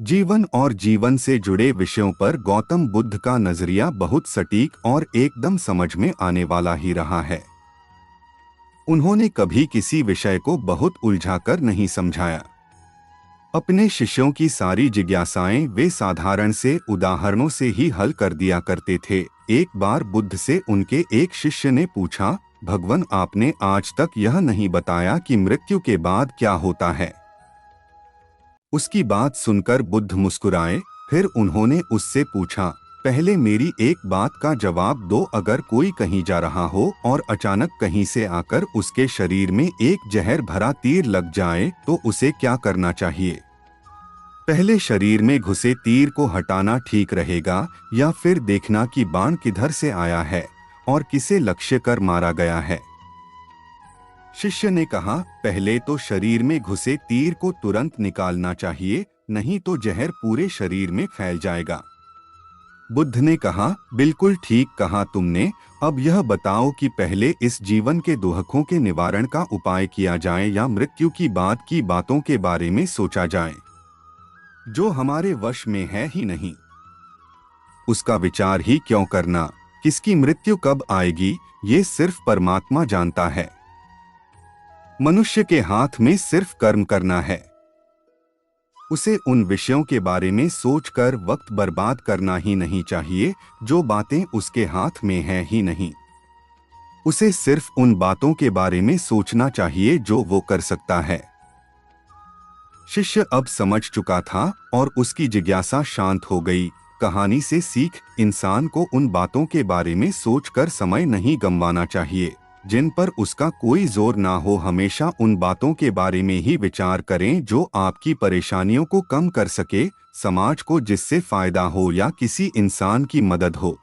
जीवन और जीवन से जुड़े विषयों पर गौतम बुद्ध का नजरिया बहुत सटीक और एकदम समझ में आने वाला ही रहा है। उन्होंने कभी किसी विषय को बहुत उलझाकर नहीं समझाया। अपने शिष्यों की सारी जिज्ञासाएं वे साधारण से उदाहरणों से ही हल कर दिया करते थे। एक बार बुद्ध से उनके एक शिष्य ने पूछा, भगवान, आपने आज तक यह नहीं बताया कि मृत्यु के बाद क्या होता है। उसकी बात सुनकर बुद्ध मुस्कुराए। फिर उन्होंने उससे पूछा, पहले मेरी एक बात का जवाब दो, अगर कोई कहीं जा रहा हो और अचानक कहीं से आकर उसके शरीर में एक जहर भरा तीर लग जाए तो उसे क्या करना चाहिए? पहले शरीर में घुसे तीर को हटाना ठीक रहेगा या फिर देखना कि बाण किधर से आया है और किसे लक्ष्य कर मारा गया है? शिष्य ने कहा, पहले तो शरीर में घुसे तीर को तुरंत निकालना चाहिए, नहीं तो जहर पूरे शरीर में फैल जाएगा। बुद्ध ने कहा, बिल्कुल ठीक कहा तुमने। अब यह बताओ कि पहले इस जीवन के दुखों के निवारण का उपाय किया जाए या मृत्यु की बाद की बातों के बारे में सोचा जाए जो हमारे वश में है ही नहीं। उसका विचार ही क्यों करना? किसकी मृत्यु कब आएगी ये सिर्फ परमात्मा जानता है। मनुष्य के हाथ में सिर्फ कर्म करना है। उसे उन विषयों के बारे में सोचकर वक्त बर्बाद करना ही नहीं चाहिए जो बातें उसके हाथ में हैं ही नहीं। उसे सिर्फ उन बातों के बारे में सोचना चाहिए जो वो कर सकता है। शिष्य अब समझ चुका था और उसकी जिज्ञासा शांत हो गई। कहानी से सीख, इंसान को उन बातों के बारे में सोचकर समय नहीं गंवाना चाहिए जिन पर उसका कोई जोर ना हो। हमेशा उन बातों के बारे में ही विचार करें जो आपकी परेशानियों को कम कर सके, समाज को जिससे फायदा हो या किसी इंसान की मदद हो।